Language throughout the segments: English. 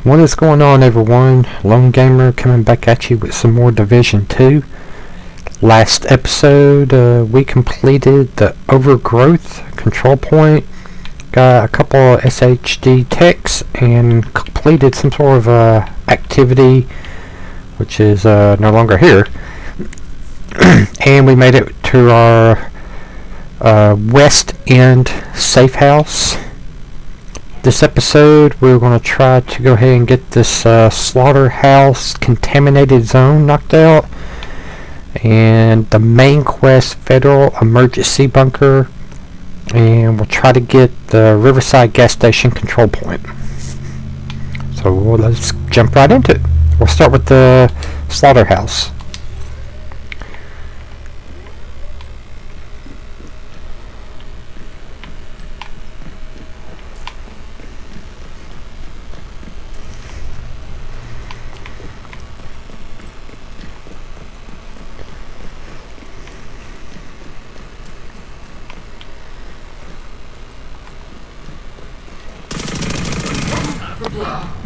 What is going on, everyone? Lone Gamer coming back at you with some more Division 2. Last episode, we completed the Overgrowth control point, got a couple of SHD techs, and completed some sort of activity, which is no longer here. And we made it to our West End safe house. This episode, we're going to try to go ahead and get this slaughterhouse contaminated zone knocked out, and the main quest federal emergency bunker, and we'll try to get the Riverside gas station control point. So let's jump right into it. We'll start with the slaughterhouse.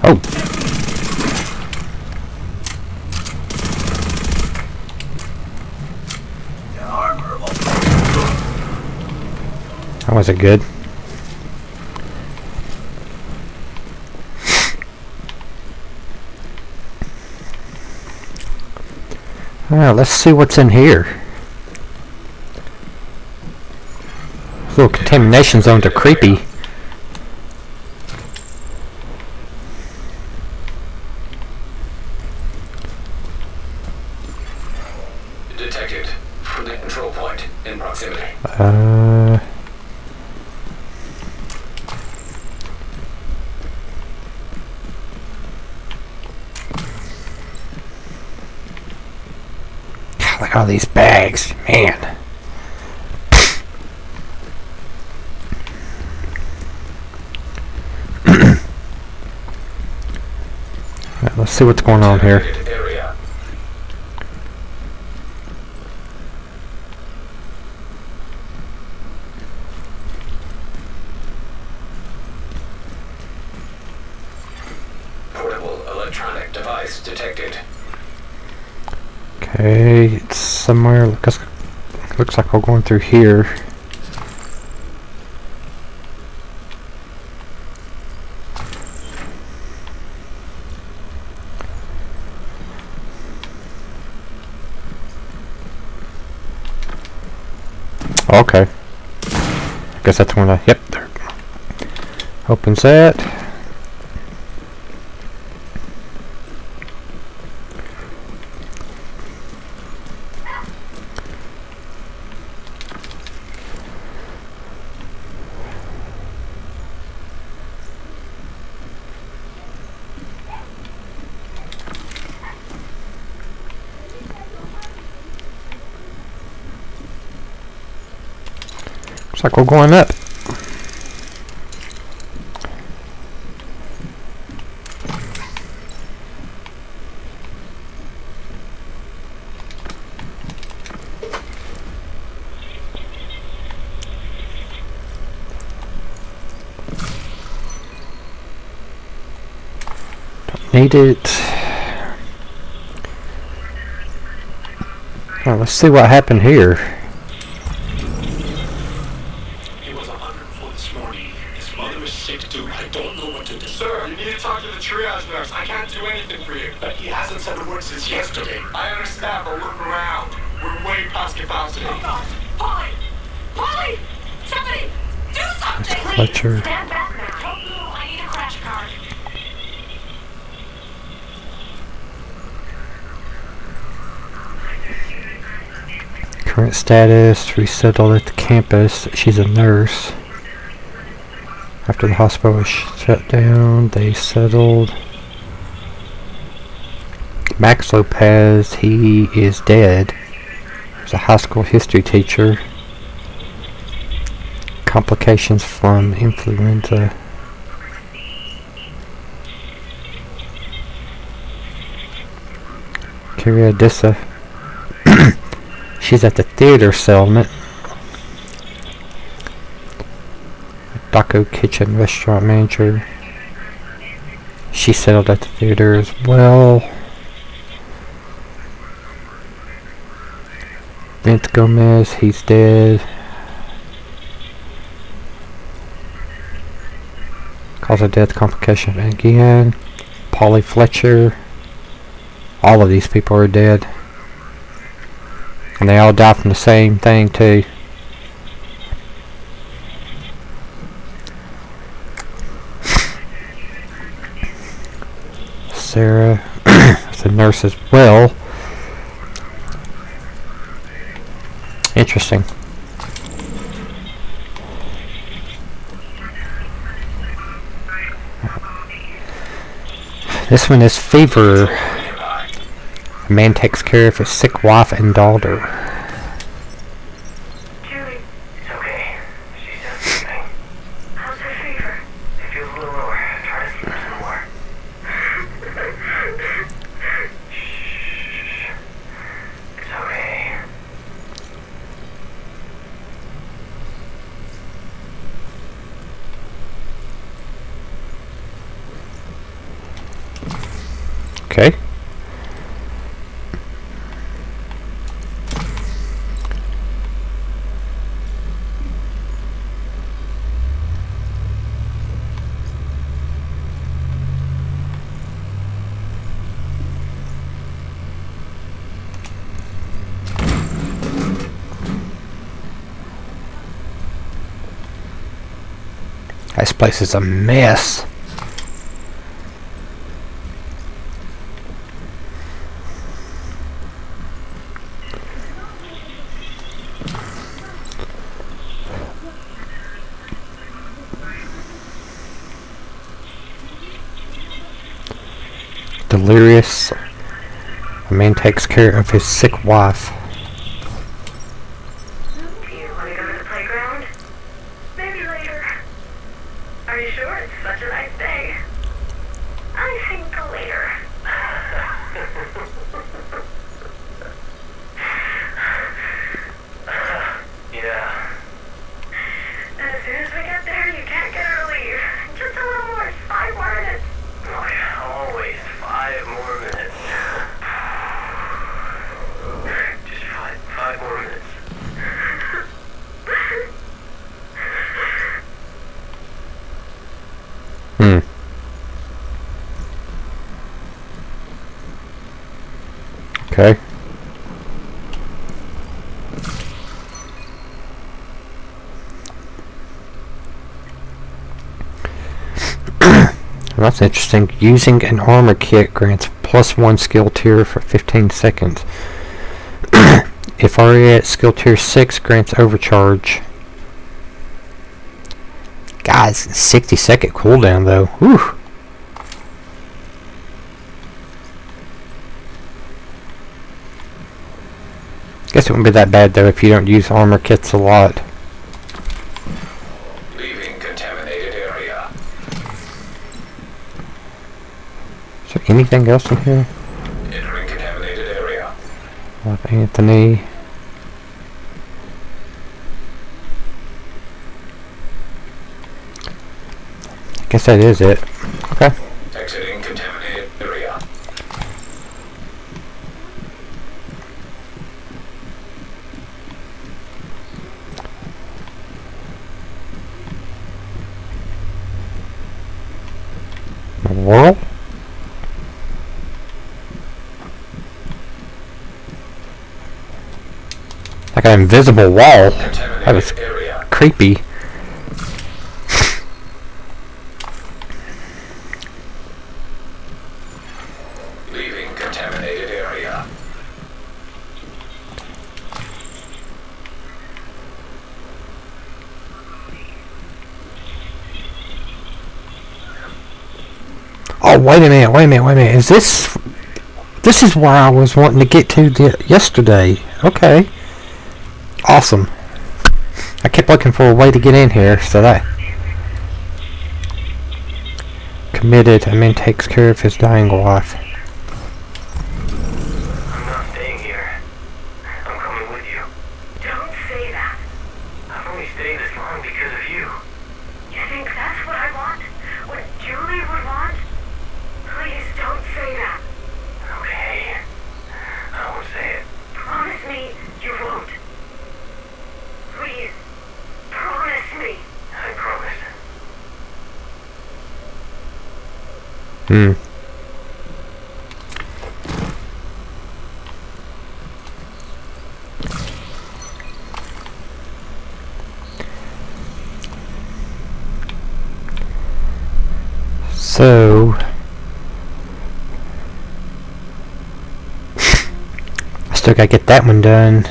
Oh! That wasn't good. Alright, let's see what's in here. These little contamination zones are creepy. Detected from the control point in proximity. Look at all these bags, man. Right, let's see what's going on here. Portable electronic device detected. Okay, it's somewhere. Looks like we're going through here. Okay. I guess that's one of the... Yep, there. Opens that. Looks like we're going up. Don't need it. Well, let's see what happened here. I don't know what to do. Sir, you need to talk to the triage nurse. I can't do anything for you. But he hasn't said a word since yesterday. I understand, but look around. We're way past capacity. Oh God! Polly! Polly! Somebody! Do something! Please! Fletcher. Stand back now. I need a crash card. Current status, resettled at the campus. She's a nurse. After the hospital was shut down, they settled. Max Lopez, he is dead. He's a high school history teacher. Complications from influenza. Kyria Dissa. She's at the theater settlement. Daco Kitchen restaurant manager. she settled at the theater as well. Vince Gomez, he's dead. Cause of death complication again. Polly Fletcher. All of these people are dead. And they all die from the same thing too. Sarah is a nurse as well. Interesting. This one is Fever. A man takes care of his sick wife and daughter. Julie. It's okay. She said something. How's her fever? It feels a little lower. Try to sleep some more. Shh. It's okay. Okay. This place is a mess. Delirious. A man takes care of his sick wife. Do you want to go to the playground? Maybe later. Are you sure it's such a nice day? I think later. Yeah. As soon as we get there, you can't get her to leave. Just a little more. 5 more minutes. Oh, yeah, always 5 more minutes. Just five more minutes. Okay. That's interesting. Using an armor kit grants +1 skill tier for 15 seconds. If already at skill tier 6, grants overcharge. Guys, 60-second cooldown though. Whew. Guess it wouldn't be that bad though if you don't use armor kits a lot. Leaving contaminated area. Is there anything else in here? Entering contaminated area. Like Anthony. I guess that is it. Okay. Exiting contaminated area. World? Like an invisible wall. That was Contaminated area. creepy. Leaving contaminated area. Oh, wait a minute. Is this... This is where I was wanting to get to yesterday. Okay. Awesome. I kept looking for a way to get in here, so that... Committed, I mean, takes care of his dying wife. I'm not staying here. I'm coming with you. Don't say that. I've only stayed this long because of you. You think that's what I want? What Julie would want? Hmm. So I still gotta get that one done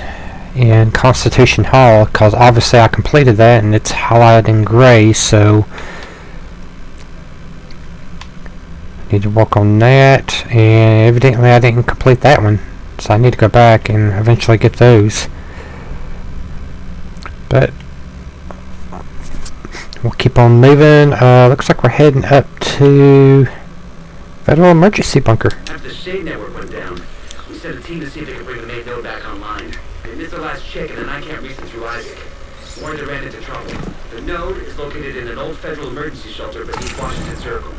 in Constitution Hall, because obviously I completed that and it's highlighted in gray, so I need to work on that, and evidently I didn't complete that one, so I need to go back and eventually get those. But we'll keep on moving. Looks like we're heading up to Federal Emergency Bunker. After the Shade Network went down, we sent a team to see if they could bring the main node back online. They missed the last chicken, and I can't reach them through Isaac. Warren ran into trouble. The node is located in an old federal emergency shelter beneath Washington Circle.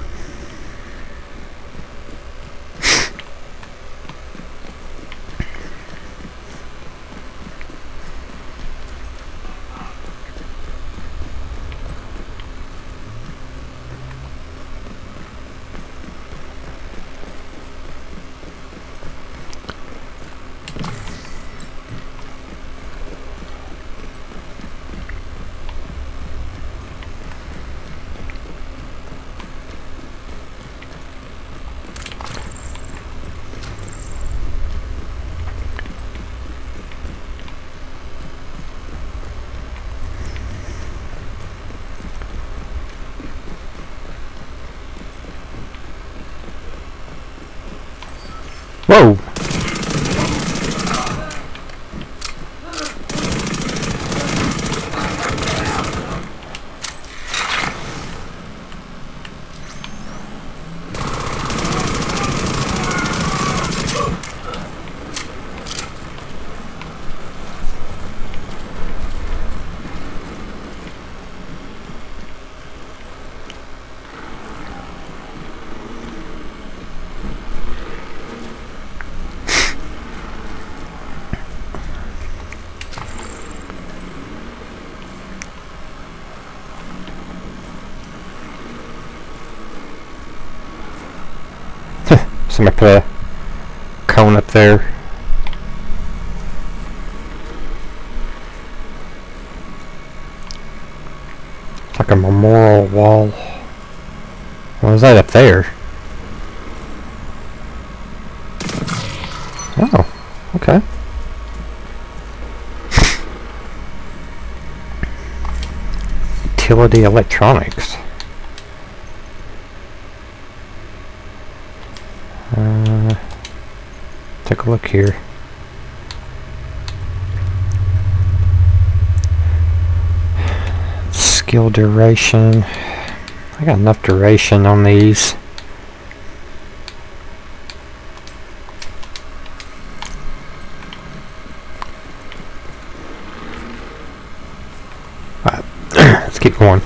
Whoa! Somebody put a cone up there. It's like a memorial wall. What is that up there? Oh, okay. Utility electronics. Take a look here. Skill duration. I got enough duration on these. Alright, let's keep going.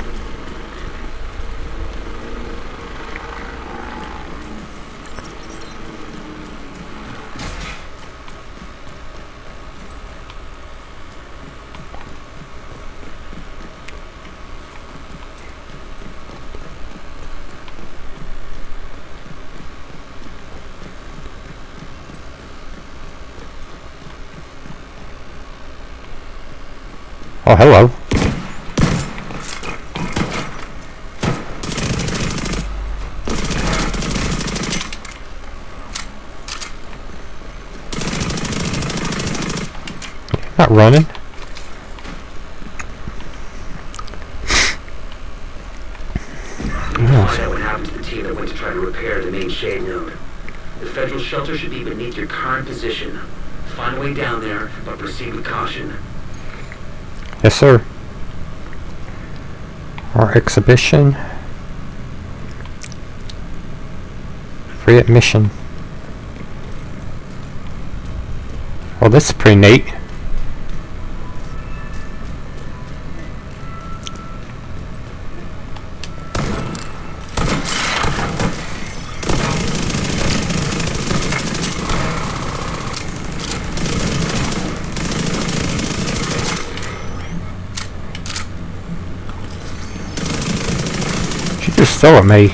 Oh, hello. Not running. Find out what happened to the team that went to try to repair the main Shade node. The federal shelter should be beneath your current position. Find a way down there, but proceed with caution. Yes, sir. Our exhibition. Free admission. Well, this is pretty neat. She just threw at me.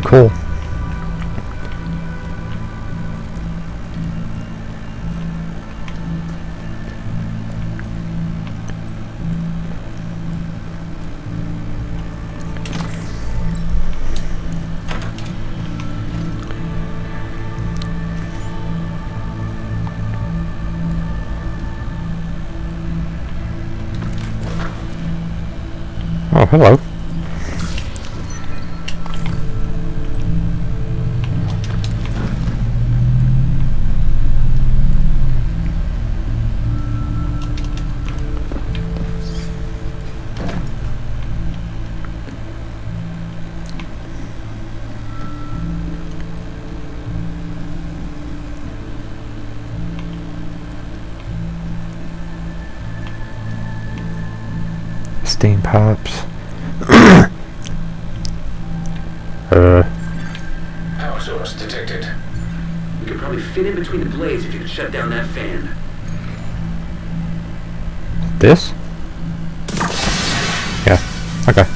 pretty cool. Oh, hello. Steam pipes. Power source detected. You could probably fit in between the blades if you could shut down that fan. This? Yeah. Okay.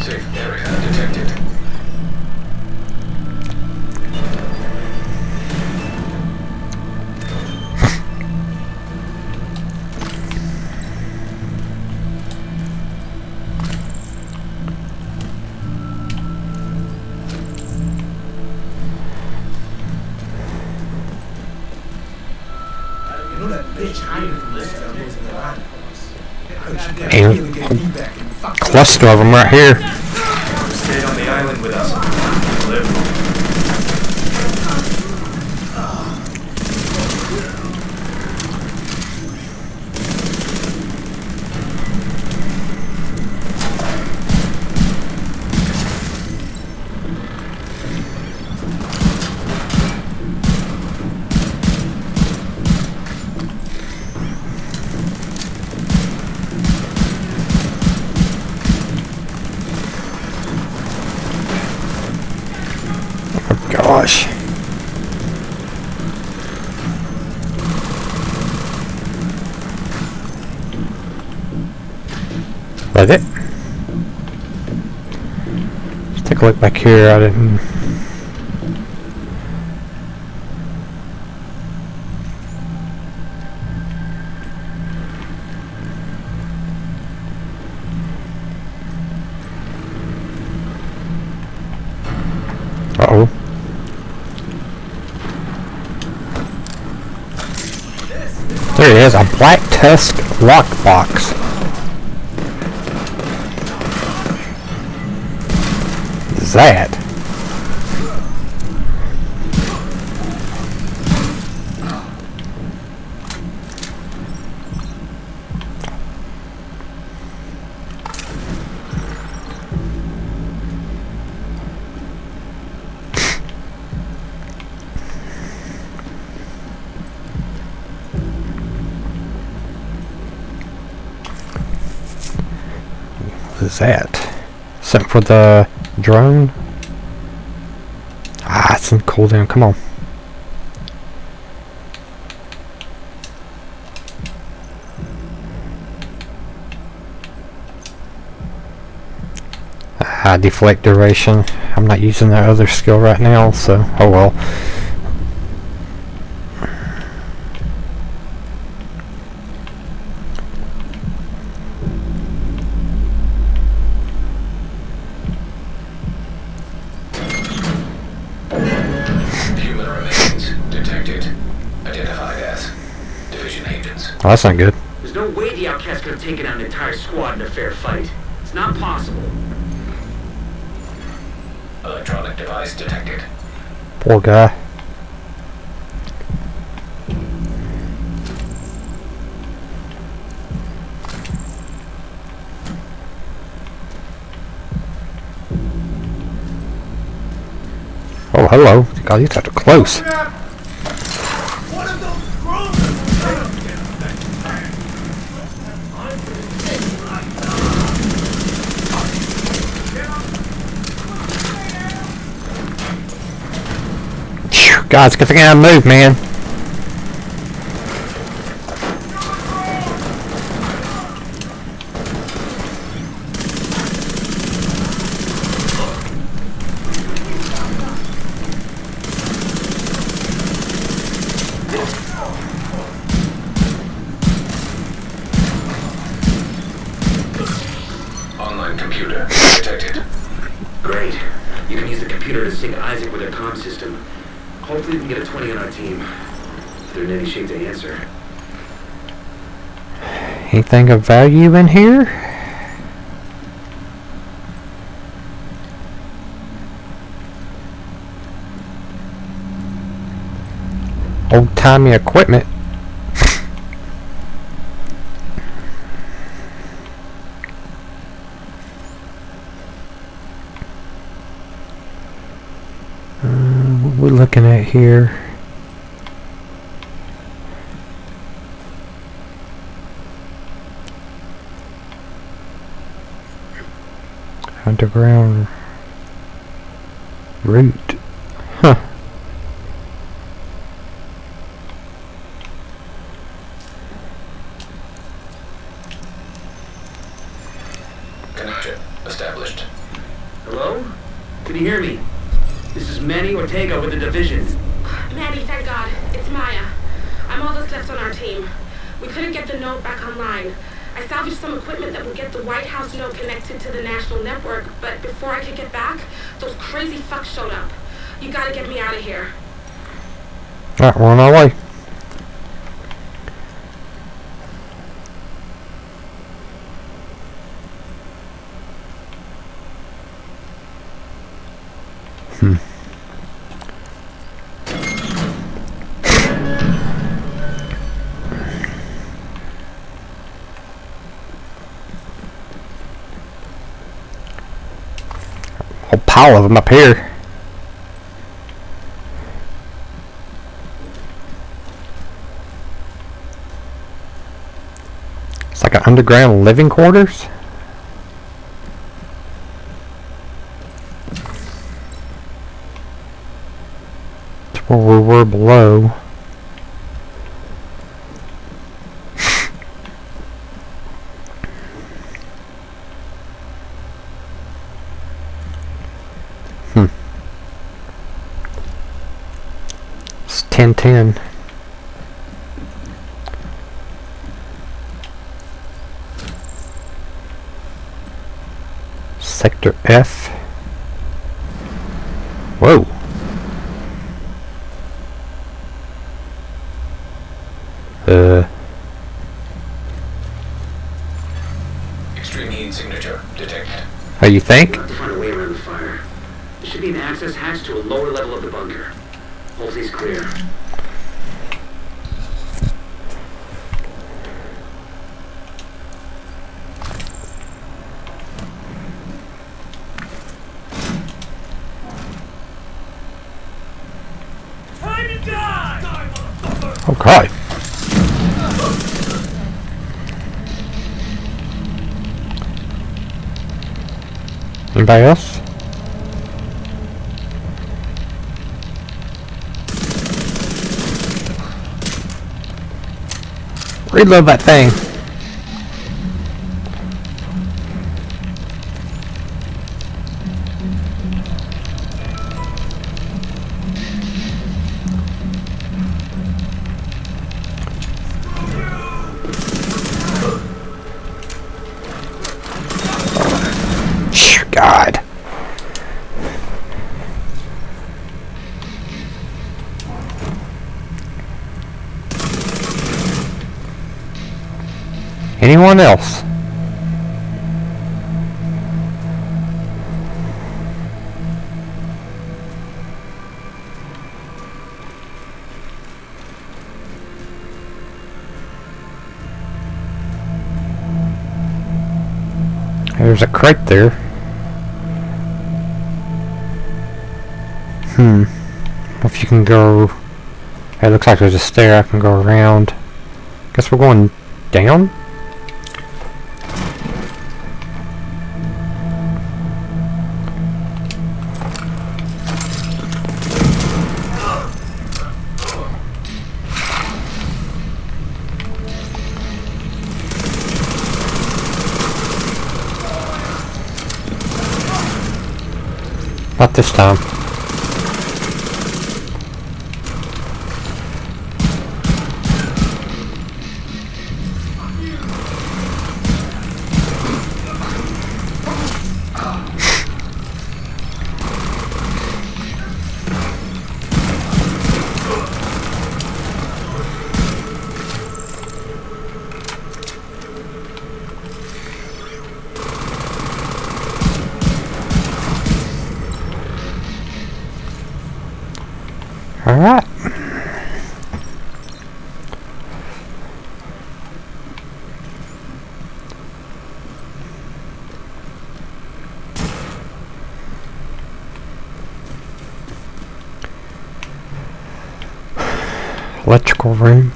Safe area detected. You know that bitch hiding from this stuff was in the line. And cluster of them right here. Stay on the island with us. Live. Gosh. That it? Let's take a look back here. I didn't. Uh-oh. There it is, a Black Tusk lockbox. That? What is that? Something for the drone? Ah, it's some cooldown. Come on. Ah, deflect duration. I'm not using that other skill right now, so oh well. Human remains detected. Identified as division agents. Oh, that's not good. There's no way the outcast could have taken out an entire squad in a fair fight. It's not possible. Electronic device detected. Poor guy. Oh, hello. God, you got too close. One of those drones! Phew. Guys, get the guy to move, man. Online computer detected. Great. You can use the computer to sync Isaac with their comm system. Hopefully we can get a 20 on our team. If they're in any shape to answer. Anything of value in here? Old-timey equipment. What we're looking at here. Underground route. Huh. Connection established. Hello? Can you hear me? This is Manny Ortega with the division. Manny, thank God. It's Maya. I'm all that's left on our team. We couldn't get the node back online. I salvaged some equipment that will get the White House node connected to the national network, but before I could get back, those crazy fucks showed up. You gotta get me out of here. Alright, we're on our way. Whole pile of them up here. It's like an underground living quarters. It's where we were below. It's 1010. Sector F. Whoa. Extreme heat signature detected. How you think? We'll have to find a way around the fire. There should be an access hatch to a lower level of the bunker. Hopefully it's clear. Time to die! Die, motherfucker! Okay. Anybody else? Reload that thing. God. Anyone else? There's a crate there. If you can go... It looks like there's a stair I can go around. Guess we're going down? Not this time. Alright. Electrical room.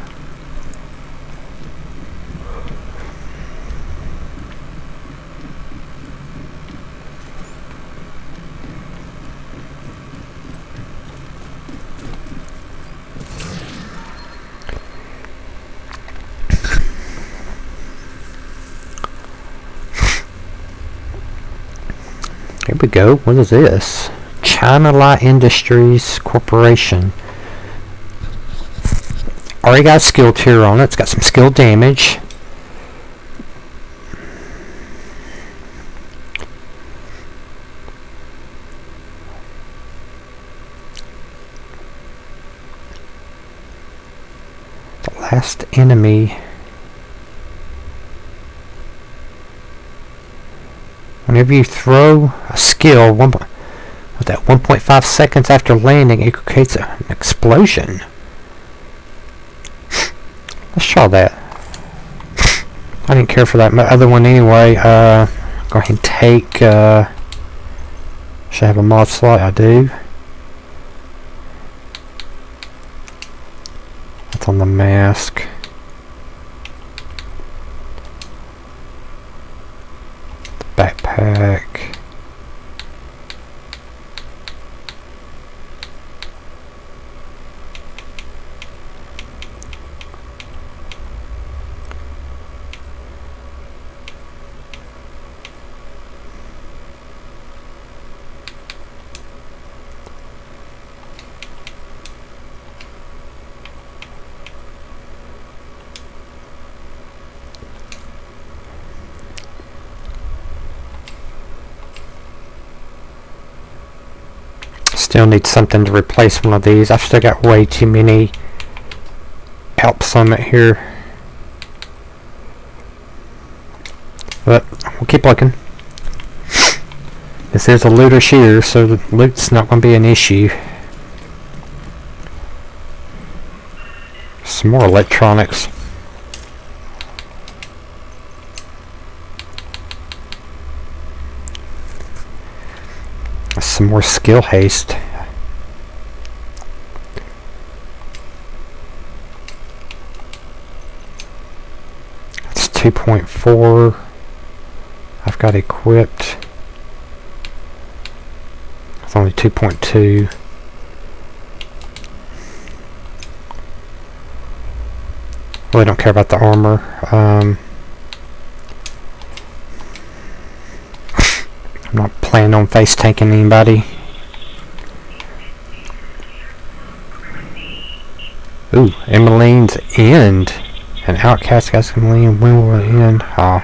Here we go. What is this? China Light Industries Corporation. Already got a skill tier on it. It's got some skill damage. The last enemy. Whenever you throw a skill, with that 1.5 seconds after landing, it creates an explosion. Let's try that. I didn't care for that other one anyway. Go ahead and take. Should I have a mod slot? I do. That's on the mask. Backpack. Still need something to replace one of these. I've still got way too many Alp Summit here. But we'll keep looking. This is a looter shooter, so the loot's not going to be an issue. Some more electronics. Some more skill haste. That's 2.4. I've got equipped. It's only 2.2. Really don't care about the armor. I'm not planning on face tanking anybody. Ooh, Emmeline's End. An outcast got Emmeline. When will it end? Ah.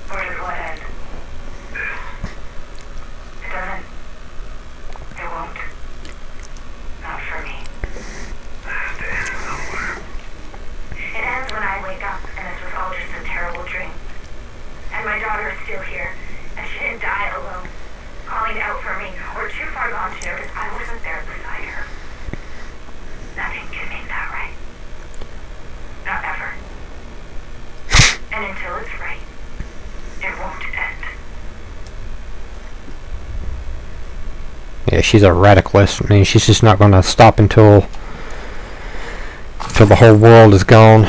Where does what end? It doesn't. It won't. Not for me. It ends when I wake up and this was all just a terrible dream. And my daughter is still here, and she didn't die alone, calling out for me, or too far gone to notice I wasn't there beside her. Nothing can make that right. Not ever. And until it's right, it won't end. Yeah, she's a radicalist. I mean, she's just not going to stop until the whole world is gone.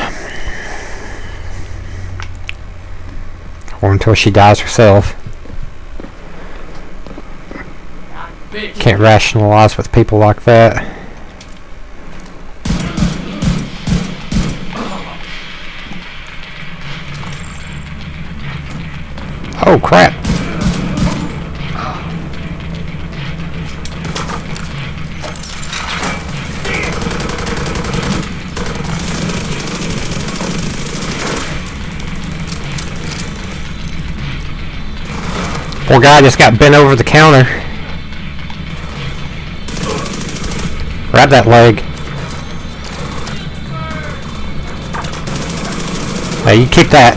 Or until she dies herself. Can't rationalize with people like that. Oh crap! Poor guy just got bent over the counter. Grab that leg. Hey, you kick that.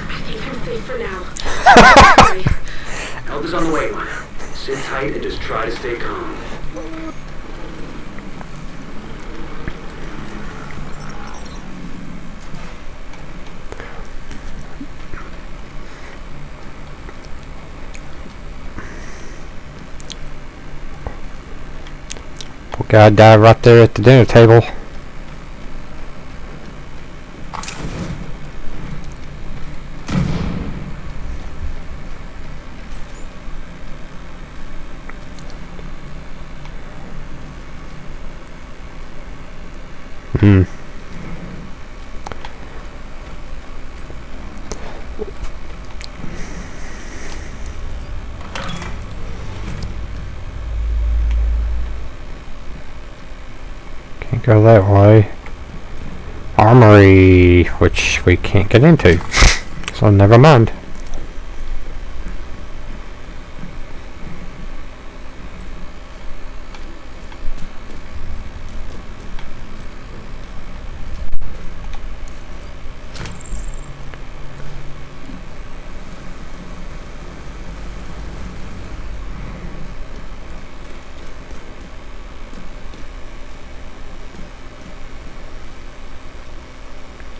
I think I'm safe for now. Help is on the way, Maya. Sit tight and just try to stay calm. Poor guy died right there at the dinner table. Can't go that way. Armory, which we can't get into. So never mind.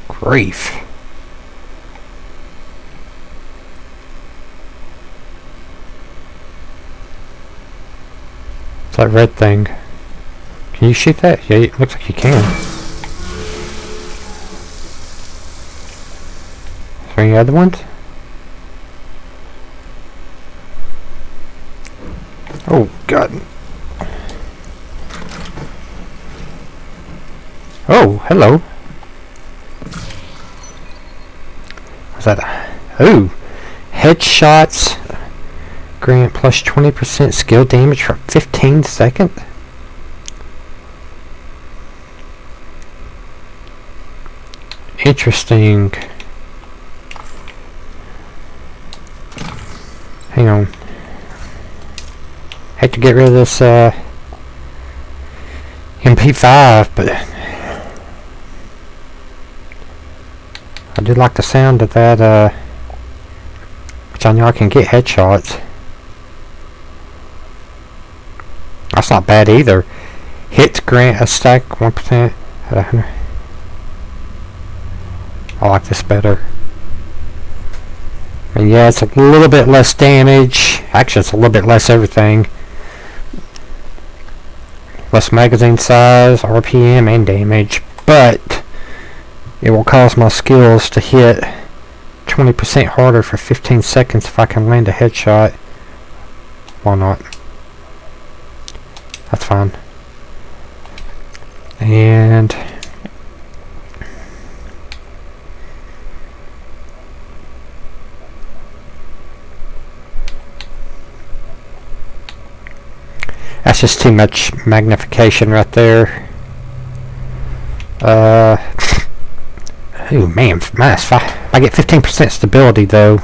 Grief. It's that red thing. Can you shoot that? Yeah, it looks like you can. Is there any other ones? Oh, God. Oh, hello. What's that? Oh, headshots grant plus 20% skill damage for 15 seconds. Interesting. Hang on. Had to get rid of this MP5, but I do like the sound of that, which I know I can get headshots. That's not bad either. Hits grant a stack 1%. I like this better. And yeah, it's a little bit less damage. Actually, it's a little bit less everything. Less magazine size, RPM, and damage. But it will cause my skills to hit 20% harder for 15 seconds if I can land a headshot. Why not? That's fine. And that's just too much magnification right there. Oh man, minus 5. I get 15% stability though.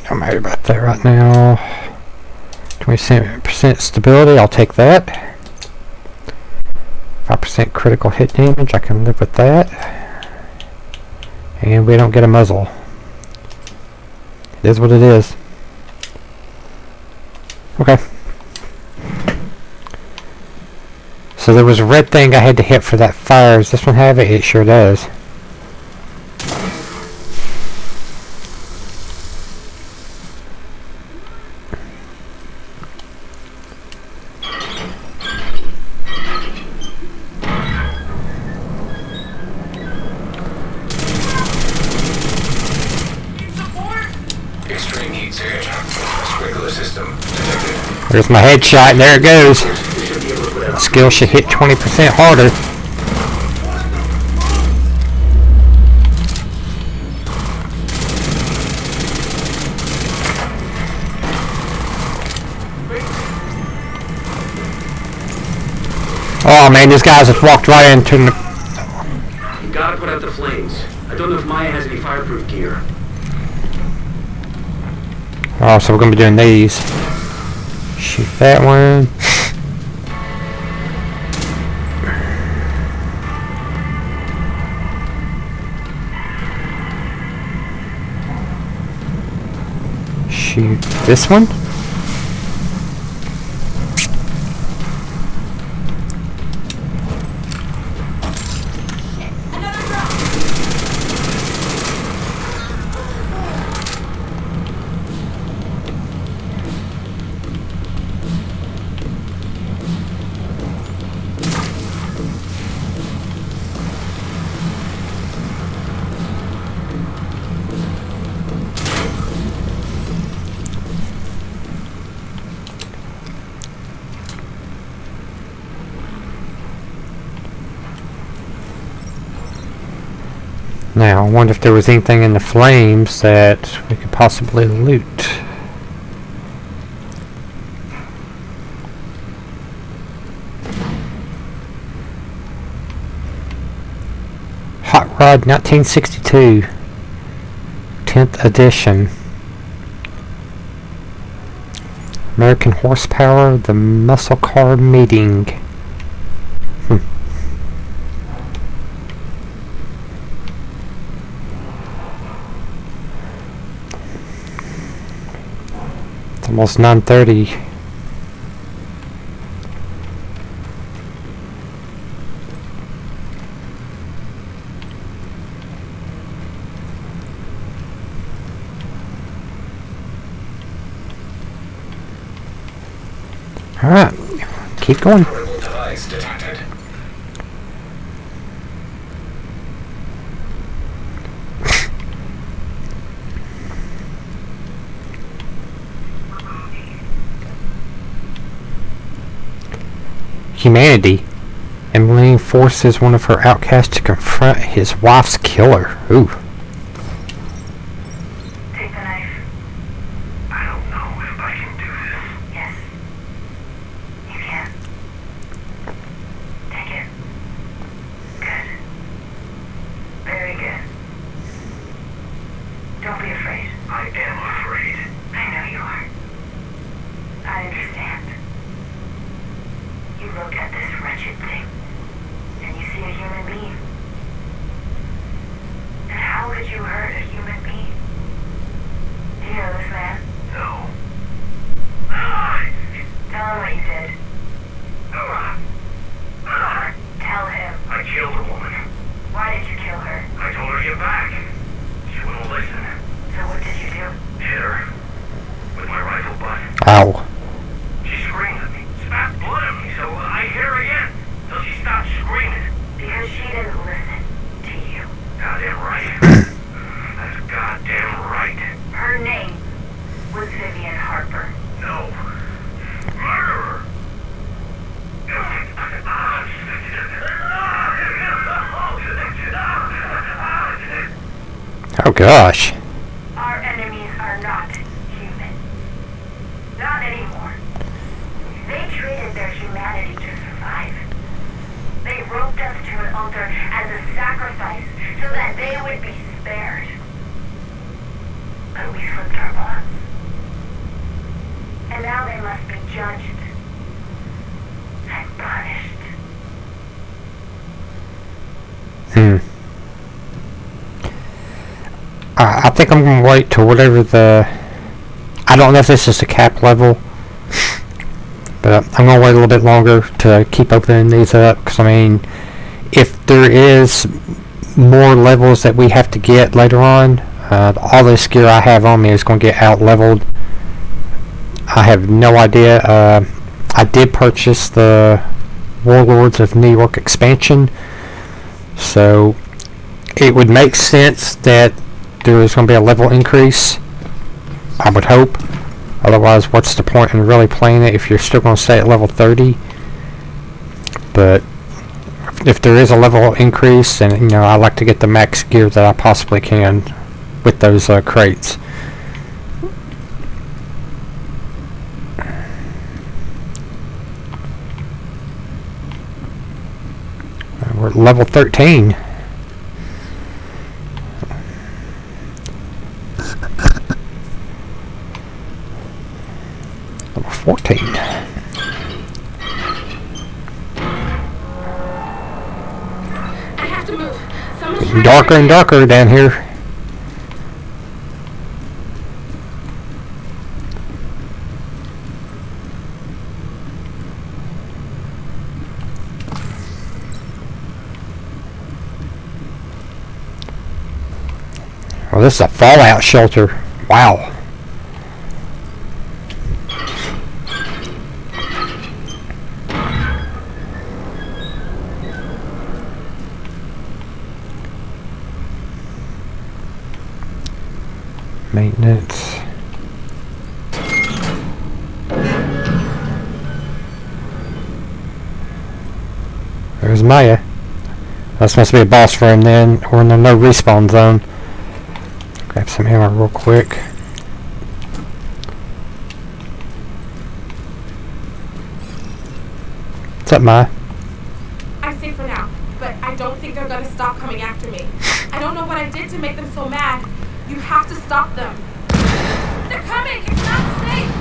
Don't matter about that right now. 27% stability, I'll take that. 5% critical hit damage, I can live with that. And we don't get a muzzle. It is what it is. Okay. So there was a red thing I had to hit for that fire. Does this one have it? It sure does. Extreme heat surge. Sprinkler system detected. There's my headshot, and there it goes. Skill should hit 20% harder. man, these guys have walked right into the... You gotta put out the flames. I don't know if Maya has any fireproof gear. Oh, so we're gonna be doing these. Shoot that one. Shoot this one. Now, I wonder if there was anything in the flames that we could possibly loot. Hot Rod 1962, 10th edition. American Horsepower, the Muscle Car Meeting. Almost 9:30. All right, keep going. Portable device detected. Humanity. Emily forces one of her outcasts to confront his wife's killer. Ooh. Take the knife. I don't know if I can do this. Yes. You can. Take it. Good. Very good. Don't be afraid. I am afraid. I know you are. I understand. You look at this wretched thing, and you see a human being. And how could you hurt a human being? Do you know this man? No. Tell him what you did. Tell him. I killed a woman. Why did you kill her? I told her to get back. She wouldn't listen. So what did you do? Hit her with my rifle butt. Ow. She screamed at me, spat blood at me, so I hit her again till she stopped screaming. Because she didn't listen to you. Goddamn right. That's goddamn right. Her name was Vivian Harper. No. Murderer. Oh gosh. Our enemies are not human. Not anymore. They traded their humanity to survive. They roped us to an altar as a sacrifice so that they would be spared. But we slipped our bonds. And now they must be judged and punished. I think I'm going to wait till whatever the... I don't know if this is the cap level, but I'm going to wait a little bit longer to keep opening these up, because I mean, if there is more levels that we have to get later on, all this gear I have on me is going to get out leveled. I have no idea. I did purchase the Warlords of New York expansion, so it would make sense that there is going to be a level increase, I would hope. Otherwise, what's the point in really playing it if you're still going to stay at level 30? But if there is a level increase, then you know, I like to get the max gear that I possibly can with those crates. level 13. Level 14. I have to move. Someone's Getting trying darker to and darker down here. Oh, this is a fallout shelter. Wow. Maintenance. There's Maya. That's must be a boss room then. We're in the no respawn zone. Grab some ammo real quick. What's up, Maya? I'm safe for now, but I don't think they're gonna stop coming after me. I don't know what I did to make them so mad. You have to stop them. They're coming! It's not safe!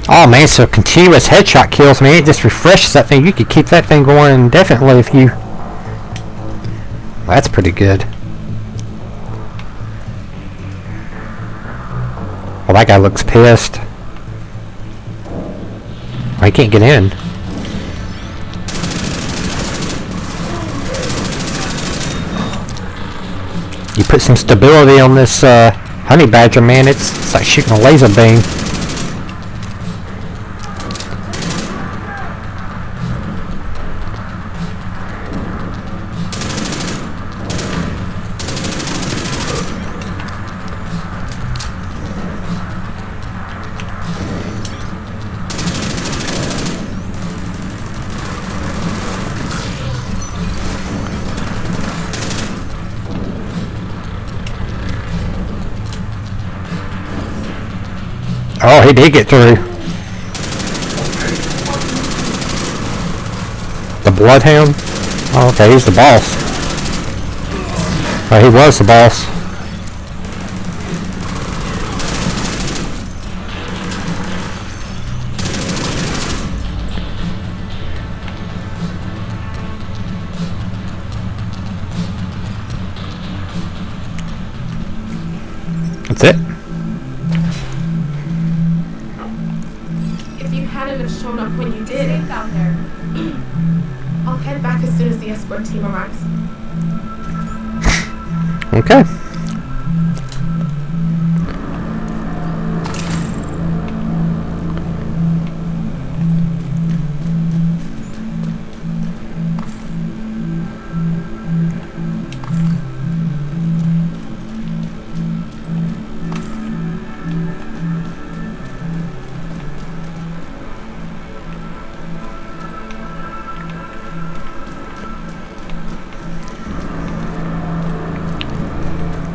Oh man, so continuous headshot kills. I mean, it just refreshes that thing. You could keep that thing going indefinitely if you... That's pretty good. Well, that guy looks pissed. Oh, he can't get in. You put some stability on this honey badger, man. It's like shooting a laser beam. Oh, he did get through. The Bloodhound? Oh, okay, he's the boss. Oh, he was the boss. That's it? If you hadn't have shown up when you did, safe out there. I'll head back as soon as the escort team arrives. Okay.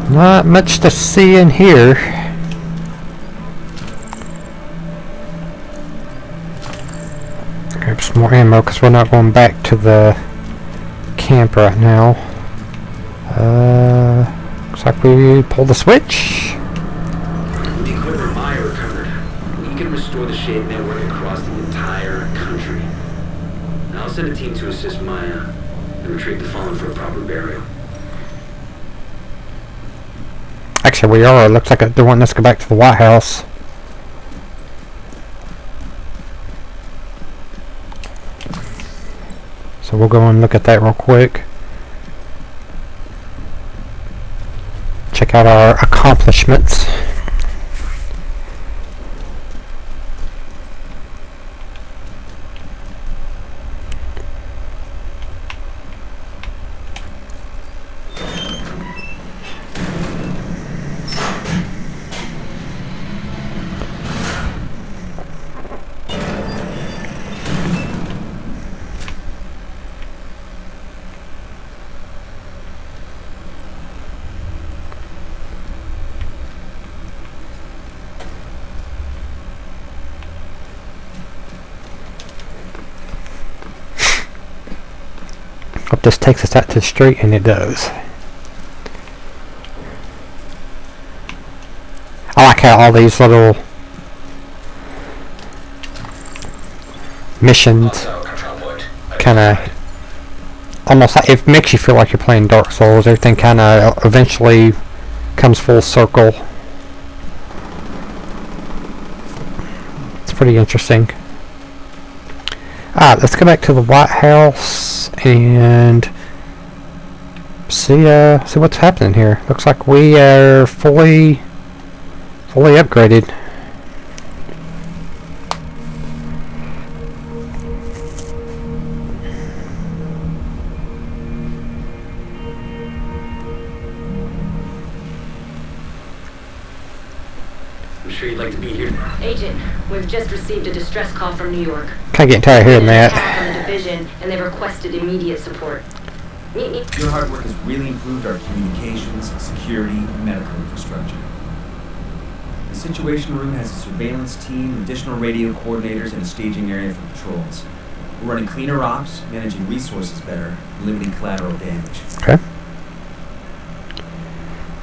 Not much to see in here. Grab some more ammo because we're not going back to the camp right now. Looks like we pulled the switch. With the equipment Maya recovered, we can restore the Shade network across the entire country. I'll send a team to assist Maya and retrieve the fallen for a proper burial. Actually, we are. It looks like they're wanting us to go back to the White House. So we'll go and look at that real quick. Check out our accomplishments. Hope this takes us out to the street, and it does. I like how all these little missions Also, control point. kind of almost like it makes you feel like you're playing Dark Souls. Everything kind of eventually comes full circle. It's pretty interesting. Alright, let's go back to the White House and see what's happening here. Looks like we are fully upgraded. I'm sure you'd like to be here. Agent, we've just received a distress call from New York. Kind of getting tired of hearing There's an that. attack on the division, and they've requested immediate support. Meet. Your hard work has really improved our communications, security, and medical infrastructure. The Situation Room has a surveillance team, additional radio coordinators, and a staging area for patrols. We're running cleaner ops, managing resources better, and limiting collateral damage. Okay.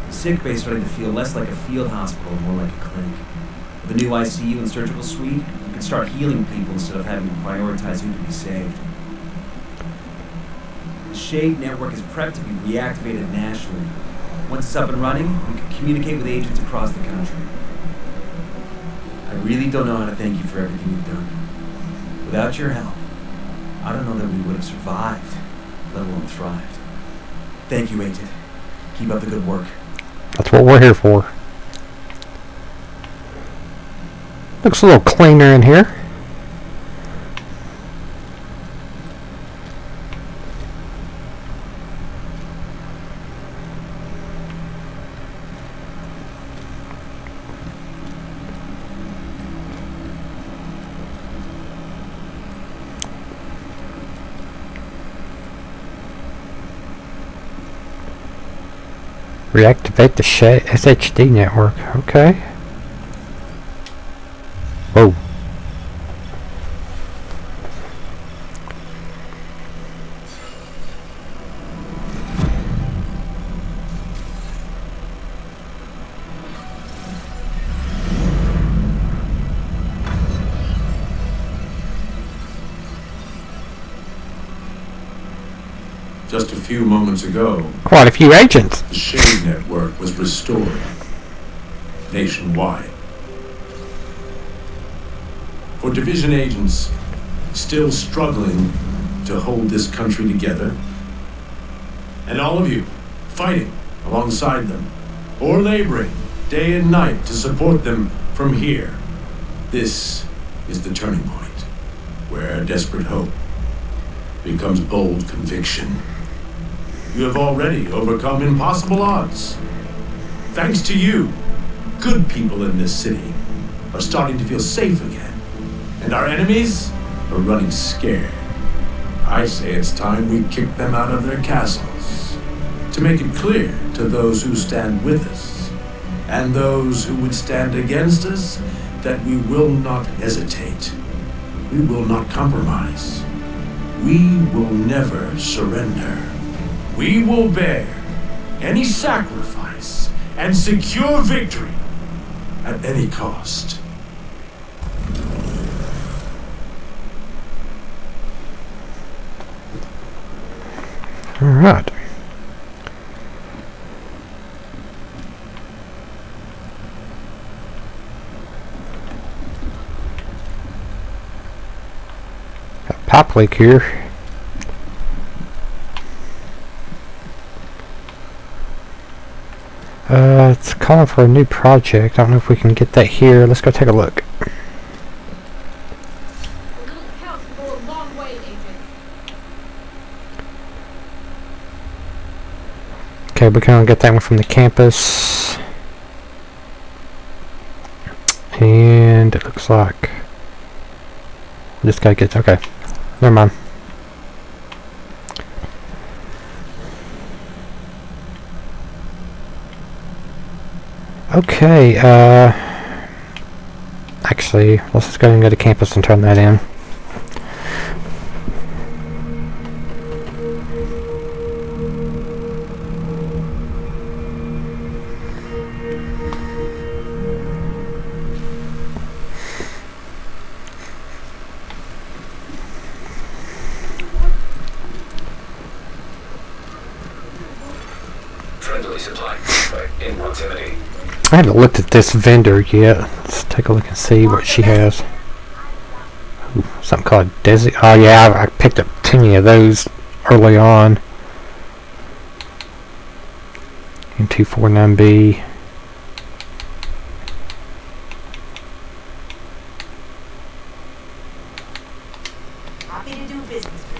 The sick bay is starting to feel less like a field hospital and more like a clinic. With a new ICU and surgical suite, we can start healing people instead of having to prioritize who can be saved. The SHADE network is prepped to be reactivated nationally. Once it's up and running, we can communicate with agents across the country. I really don't know how to thank you for everything you've done. Without your help, I don't know that we would have survived, let alone thrived. Thank you, Agent. Keep up the good work. That's what we're here for. Looks a little cleaner in here. Reactivate the SHD network. Okay. Whoa. Just a few moments ago, Quite a few agents. the SHADE network was restored nationwide. For division agents still struggling to hold this country together, and all of you fighting alongside them or laboring day and night to support them from here, this is the turning point where desperate hope becomes bold conviction. You have already overcome impossible odds. Thanks to you, good people in this city are starting to feel safe again. And our enemies are running scared. I say it's time we kick them out of their castles. To make it clear to those who stand with us, and those who would stand against us, that we will not hesitate. We will not compromise. We will never surrender. We will bear any sacrifice and secure victory at any cost. All right. Got a pipe leak here. It's calling for a new project. I don't know if we can get that here. Let's go take a look. Okay, we can only get that one from the campus. And it looks like this guy gets, okay, never mind. Okay, actually, let's just go ahead and go to campus and turn that in. Fully supplied. Right in proximity. I haven't looked at this vendor yet. Let's take a look and see what she has. Ooh, something called Desi. Oh yeah, I picked up 10 of those early on. M249B. Happy to do business with you.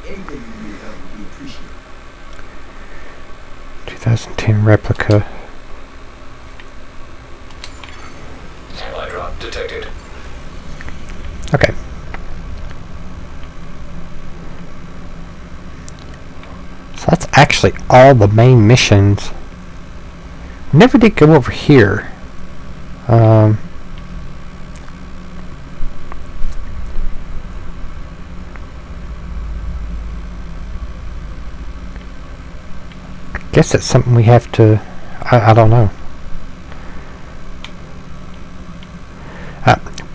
Anything you need help would be appreciated. 2010 replica. Supply drop detected. Okay. So that's actually all the main missions. Never did go over here. Guess that's something we have to. I don't know.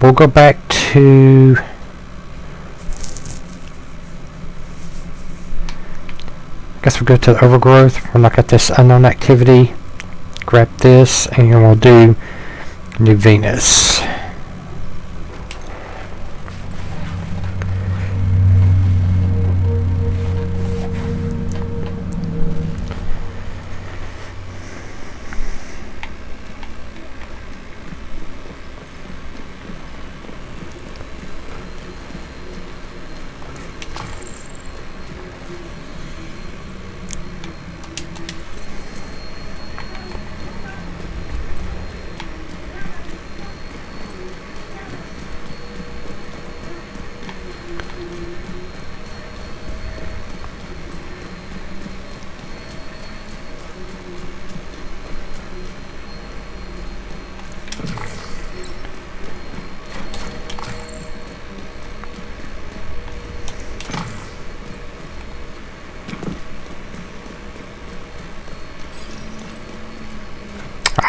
We'll go back to. Guess we'll go to the overgrowth. We'll look at this unknown activity. Grab this, and we'll do New Venus.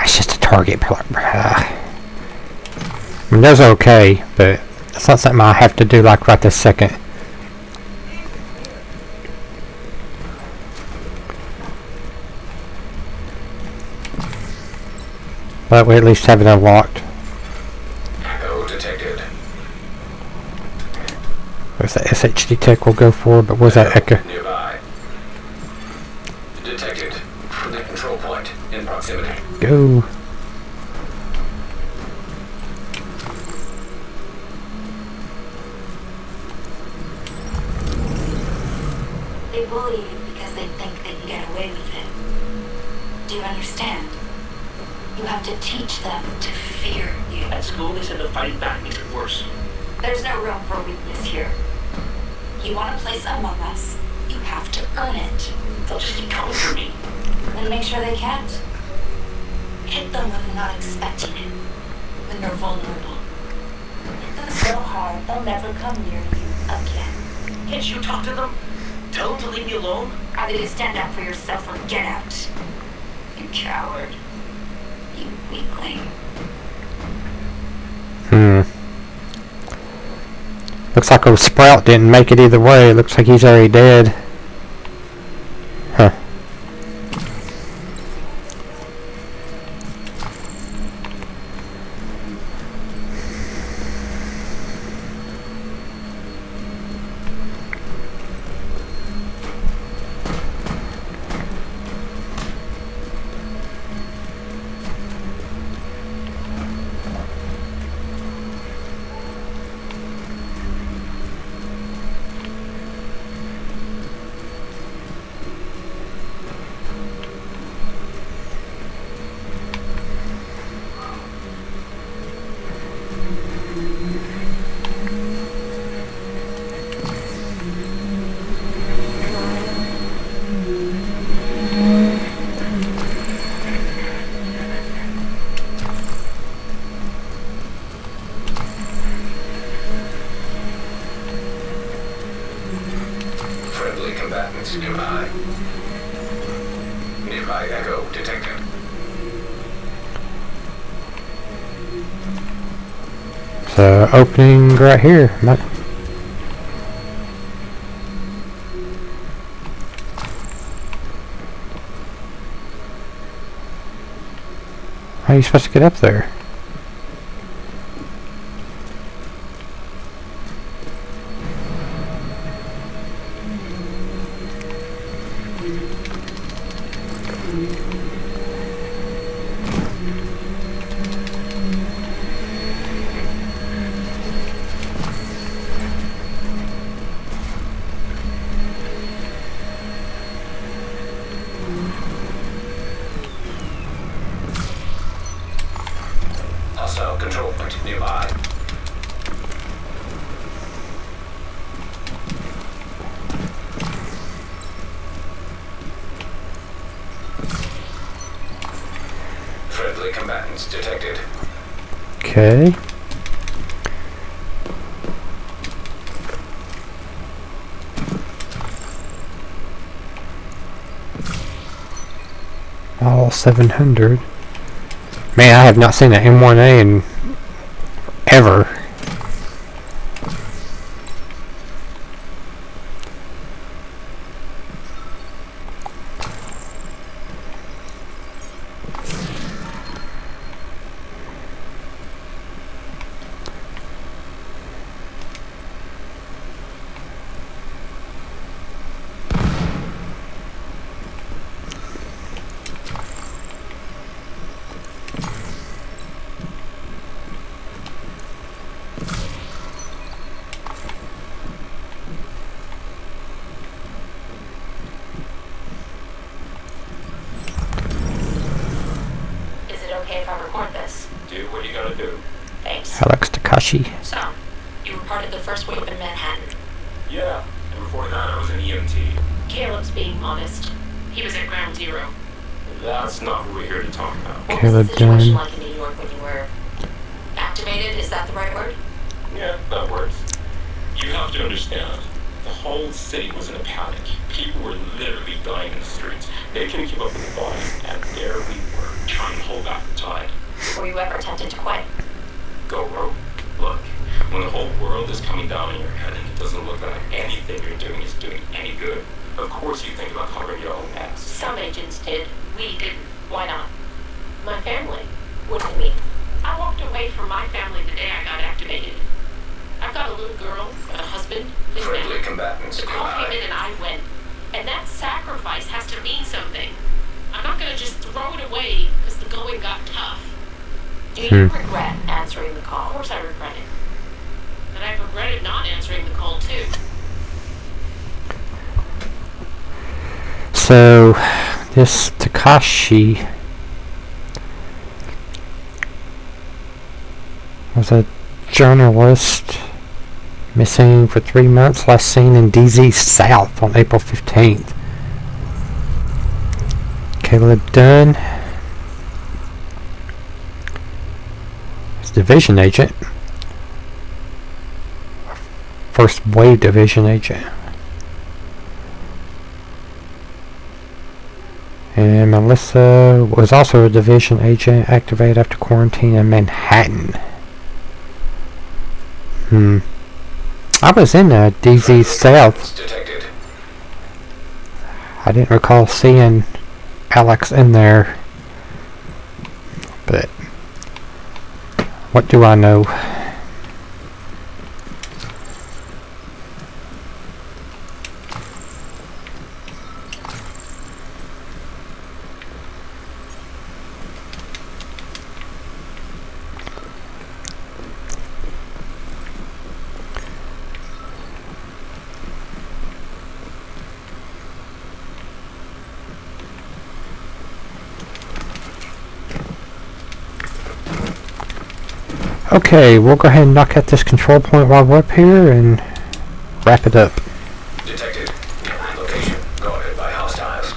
It's just a target. I mean, those are okay, but it's not something I have to do like right this second. But we at least have it unlocked. Echo detected. Where's that SHD tech we'll go for, but where's that Echo? Nearby. Detected. From the control point in proximity. Go. They bully you because they think they can get away with it. Do you understand? You have to teach them to fear you. At school, they said the fighting back makes it worse. There's no room for weakness here. You want a place among us, you have to earn it. They'll just keep coming for me. Then make sure they can't. Hit them when they're not expecting it. When they're vulnerable. Hit them so hard they'll never come near you again. Can't you talk to them? Tell them to leave me alone? Either you stand up for yourself or get out. You coward. You weakling. Looks like old Sprout didn't make it either way. Looks like he's already dead. Huh. combatants nearby. Nearby echo detected. So, opening right here. How are you supposed to get up there? Hostile control point nearby. Friendly combatants detected. Okay. All 700. Man, I have not seen an M1A in ever. okay if I record this? Do what you gotta do. Thanks. Alex Takashi. So, you were part of the first wave in Manhattan. Yeah, and before that I was an EMT. Caleb's being honest. He was at Ground Zero. That's not what we're here to talk about. What Caleb was the situation Dunn. like in New York when you were activated? Is that the right word? Yeah, that works. You have to understand, the whole city was in a panic. People were literally dying in the streets. They couldn't keep up with the bodies, and there we were, trying to hold back the tide. Were you ever tempted to quit? Go rogue. Look, when the whole world is coming down on your head and it doesn't look like anything you're doing is doing any good, of course you think about covering your own ass. Some agents did. We didn't. Why not? My family. What do you mean? I walked away from my family the day I got activated. I've got a little girl and a husband. His Friendly family. combatants The call came nearby. in and I went. And that sacrifice has to mean something. I'm not gonna just throw it away because the going got tough. Do you regret answering the call? Of course I regret it. And I've regretted not answering the call too. So, this Takashi was a journalist missing for 3 months, last seen in DZ South on April 15th. Caleb Dunn is division agent. First wave division agent. And Melissa was also a division agent activated after quarantine in Manhattan. I was in DZ South. Detected. I didn't recall seeing Alex in there. But what do I know? Okay, we'll go ahead and knock out this control point while we're up here and wrap it up. Detected. Location guarded by hostiles.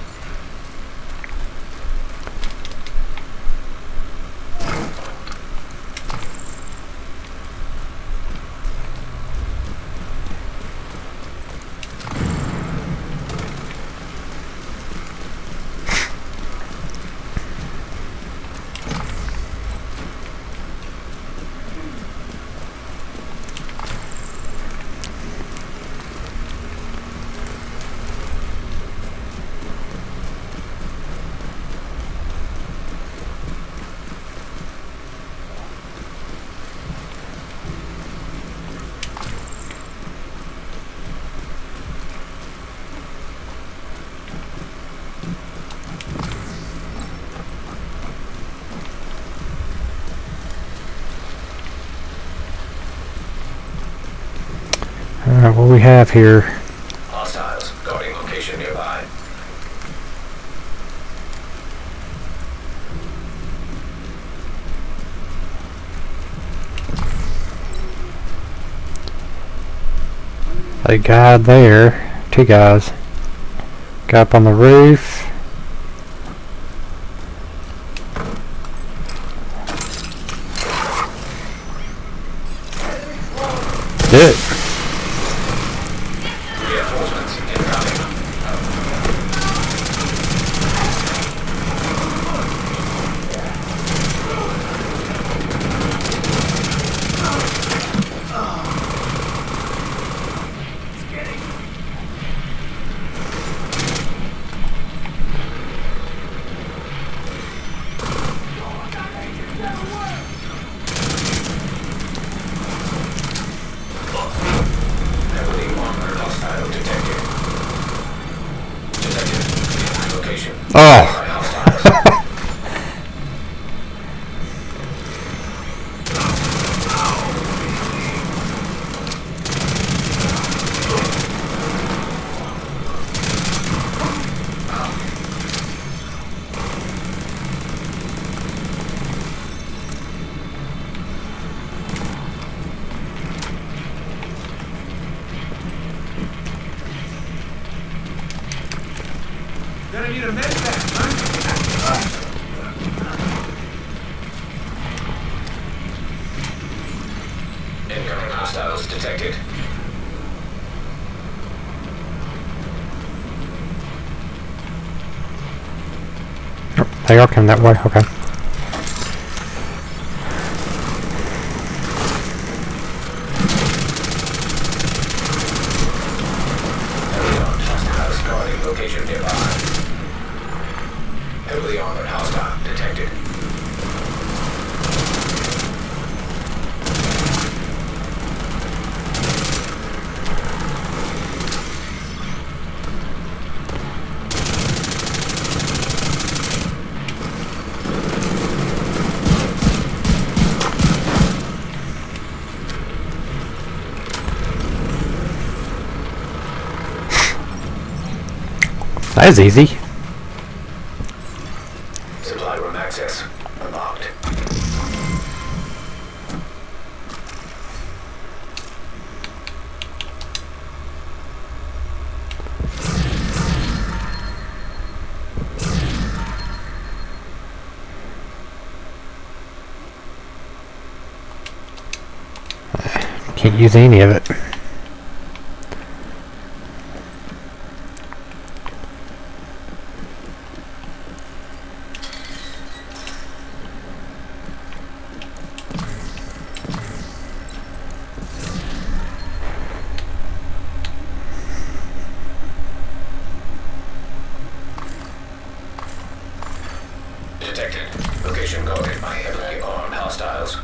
Alright, what we have here? Hostiles guarding location nearby. A guy there. 2 guys. Guy up on the roof. Did it. Reinforcements incoming. Heavily armored hostile detected. Detected. Location. Oh! Gonna need a med pack, huh? Incoming hostiles detected. They are coming that way, okay. Heavily armed hostiles guarding location nearby. Heavily armored hostile detected. That is easy. Supply room access unlocked. Can't use any of it. Detected. Location guarded by heavily armed hostiles.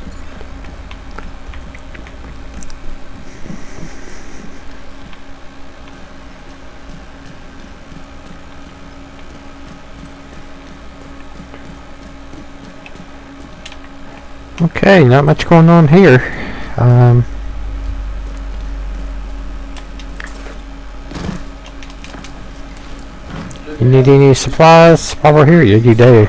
Okay, not much going on here. You need any supplies while we're here? You do.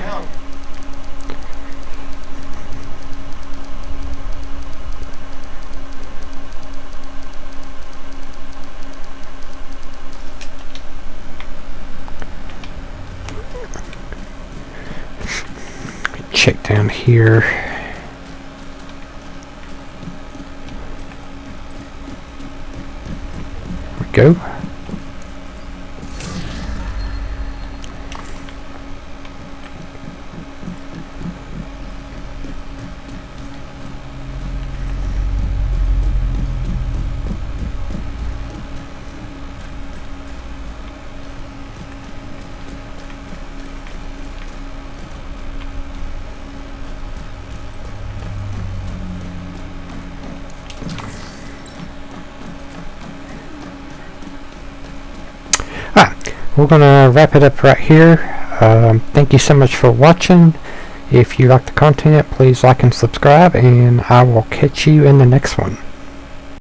Check down here. There we go. We're gonna wrap it up right here. Thank you so much for watching. If you like the content, please like and subscribe, and I will catch you in the next one.